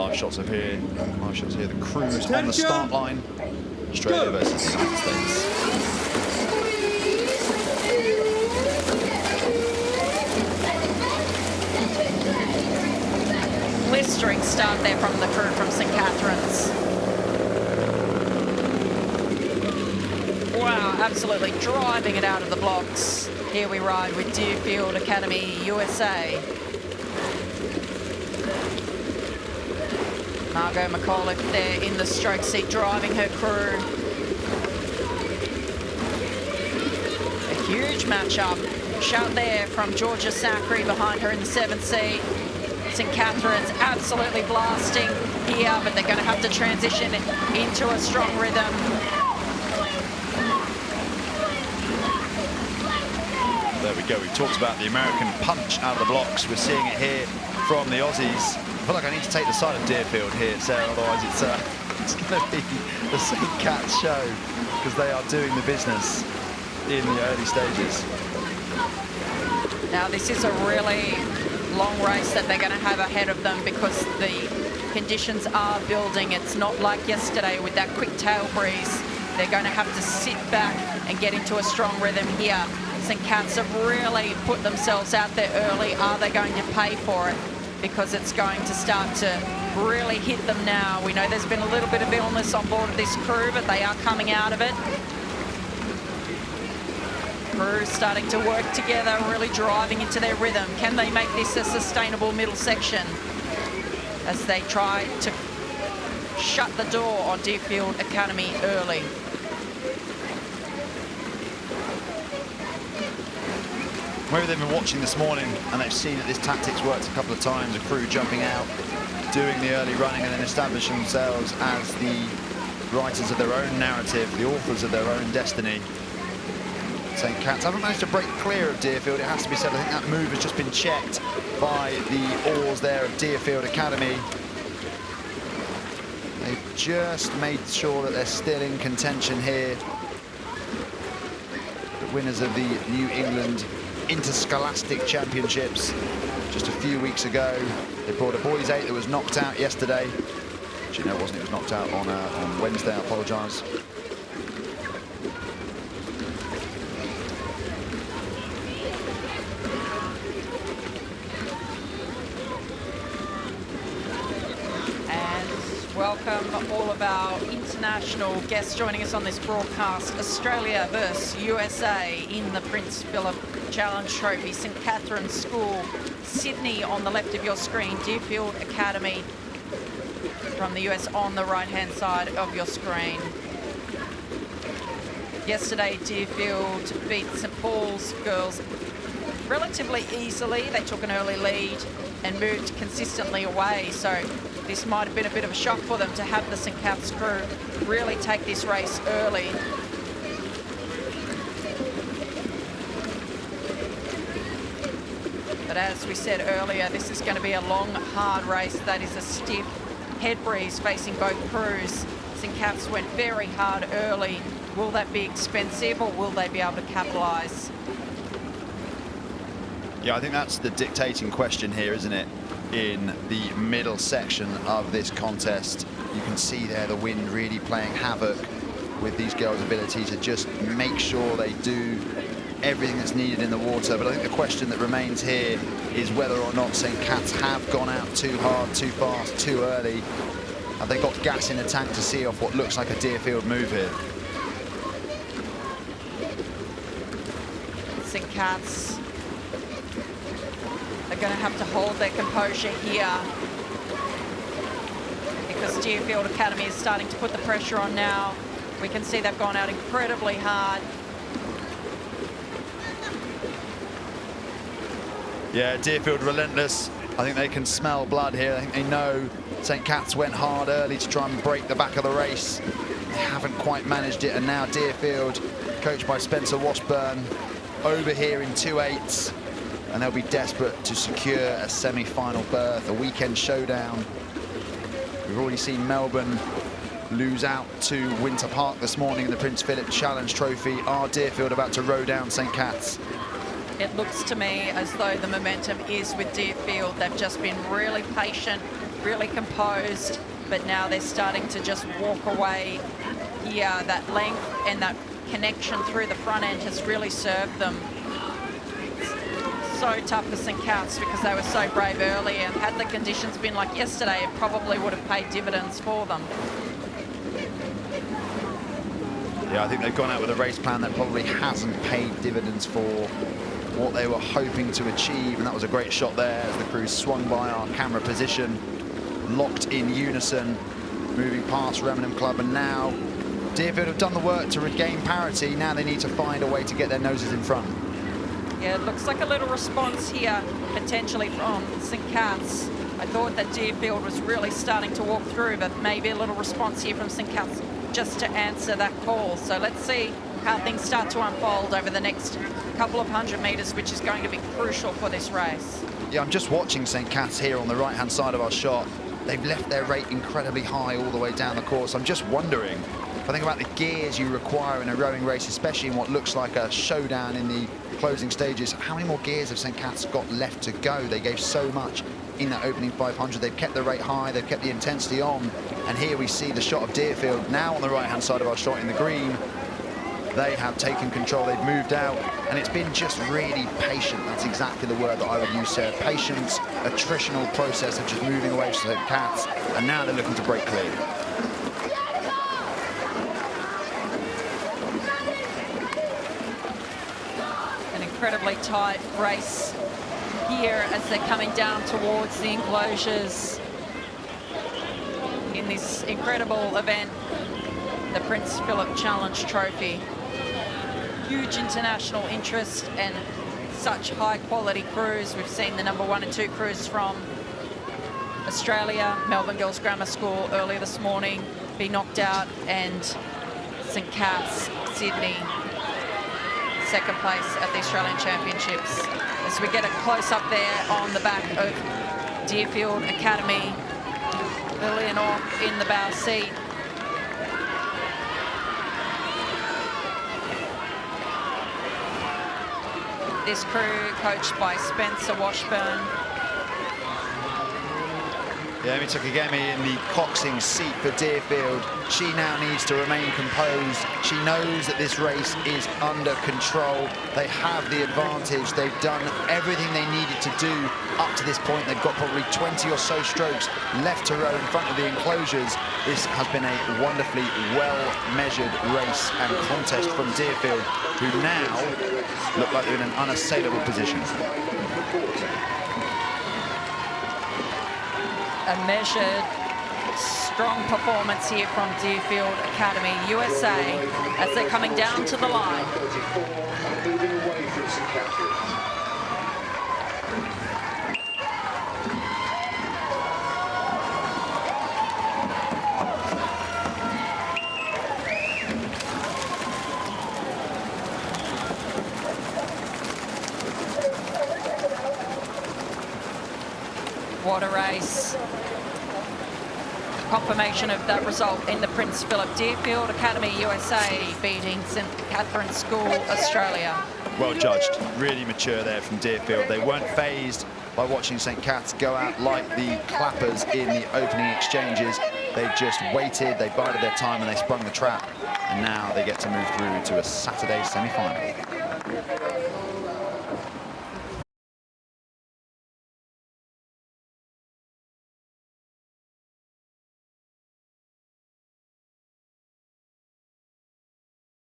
live shots of here. Live shots here. The crews on the start line. Australia versus the United States. Blistering start there from the crew from St Catherine's. Wow, absolutely driving it out of the blocks. Here we ride with Deerfield Academy, USA. Margot McAuliffe there in the stroke seat, driving her crew. A huge matchup. Shout there from Georgia Zachary behind her in the 7th seat. St Catherine's absolutely blasting here, but they're going to have to transition into a strong rhythm. There we go. We talked about the American punch out of the blocks. We're seeing it here from the Aussies. I feel like I need to take the side of Deerfield here, Sarah, otherwise it's going to be the St Cat's show, because they are doing the business in the early stages. Now this is a really long race that they're going to have ahead of them, because the conditions are building. It's not like yesterday with that quick tail breeze. They're going to have to sit back and get into a strong rhythm here. St Cat's have really put themselves out there early. Are they going to pay for it? Because it's going to start to really hit them now. We know there's been a little bit of illness on board of this crew, but they are coming out of it. Crew starting to work together, really driving into their rhythm. Can they make this a sustainable middle section as they try to shut the door on Deerfield Academy early? Maybe they've been watching this morning and they've seen that this tactics worked a couple of times, a crew jumping out, doing the early running, and then establishing themselves as the writers of their own narrative, the authors of their own destiny. St Cat's haven't managed to break clear of Deerfield, it has to be said. I think that move has just been checked by the oars there of Deerfield Academy. They've just made sure that they're still in contention here. The winners of the New England Interscholastic Championships just a few weeks ago. They brought a boys 8 that was knocked out yesterday. Actually, no, it wasn't. It was knocked out on Wednesday. I apologise. Welcome all of our international guests joining us on this broadcast. Australia versus USA in the Prince Philip Challenge Trophy. St Catherine's School, Sydney on the left of your screen. Deerfield Academy from the US on the right-hand side of your screen. Yesterday, Deerfield beat St Paul's girls relatively easily. They took an early lead and moved consistently away. So this might have been a bit of a shock for them to have the St Cath's crew really take this race early. But as we said earlier, this is going to be a long, hard race. That is a stiff head breeze facing both crews. St Cath's went very hard early. Will that be expensive, or will they be able to capitalise? Yeah, I think that's the dictating question here, isn't it? In the middle section of this contest, you can see there the wind really playing havoc with these girls' ability to just make sure they do everything that's needed in the water. But I think the question that remains here is whether or not St Cat's have gone out too hard, too fast, too early. Have they got gas in the tank to see off what looks like a Deerfield move here? St Cat's are going to have to hold their composure here, because Deerfield Academy is starting to put the pressure on now. We can see they've gone out incredibly hard. Yeah, Deerfield relentless. I think they can smell blood here. I think they know St Cat's went hard early to try and break the back of the race. They haven't quite managed it, and now Deerfield, coached by Spencer Washburn, over here in 2/8, and they'll be desperate to secure a semi-final berth, a weekend showdown. We've already seen Melbourne lose out to Winter Park this morning in the Prince Philip Challenge Trophy. Are Deerfield about to row down St Cat's? It looks to me as though the momentum is with Deerfield. They've just been really patient, really composed, but now they're starting to just walk away here. That length and that connection through the front end has really served them. So tough for St. Cat's because they were so brave early, and had the conditions been like yesterday, it probably would have paid dividends for them. Yeah, I think they've gone out with a race plan that probably hasn't paid dividends for what they were hoping to achieve, and that was a great shot there as the crew swung by our camera position, locked in unison, moving past Remnant Club, and now Deerfield have done the work to regain parity. Now they need to find a way to get their noses in front. Yeah, it looks like a little response here, potentially from St. Cat's. I thought that Deerfield was really starting to walk through, but maybe a little response here from St. Cat's just to answer that call. So let's see how things start to unfold over the next couple of 100 metres, which is going to be crucial for this race. Yeah, I'm just watching St. Cat's here on the right-hand side of our shot. They've left their rate incredibly high all the way down the course. I'm just wondering, if I think about the gears you require in a rowing race, especially in what looks like a showdown in the closing stages, how many more gears have St. Cat's got left to go? They gave so much in that opening 500. They've kept the rate high, they've kept the intensity on, and here we see the shot of Deerfield now on the right-hand side of our shot in the green. They have taken control, they've moved out, and it's been just really patient. That's exactly the word that I would use, Sarah. Patience, attritional process of just moving away from St. Cat's, and now they're looking to break clear. An incredibly tight race here as they're coming down towards the enclosures in this incredible event, the Prince Philip Challenge Trophy. Huge international interest and such high quality crews. We've seen the #1 and 2 crews from Australia, Melbourne Girls Grammar School earlier this morning be knocked out, and St. Cat's, Sydney, second place at the Australian Championships. As we get a close-up there on the back of Deerfield Academy, Lillian off in the bow seat. This crew coached by Spencer Washburn. Yeah, Amy Tukagemi in the coxing seat for Deerfield. She now needs to remain composed. She knows that this race is under control. They have the advantage. They've done everything they needed to do up to this point. They've got probably 20 or so strokes left to row in front of the enclosures. This has been a wonderfully well-measured race and contest from Deerfield, who now look like they're in an unassailable position. A measured, strong performance here from Deerfield Academy, USA, as they're coming down to the line. Moving away from St. Catharines. What a race. Confirmation of that result in the Prince Philip. Deerfield Academy USA beating St. Catherine's School Australia. Well judged, really mature there from Deerfield. They weren't phased by watching St. Cat's go out like the clappers in the opening exchanges. They just waited, they bided their time, and they sprung the trap. And now they get to move through to a Saturday semi-final.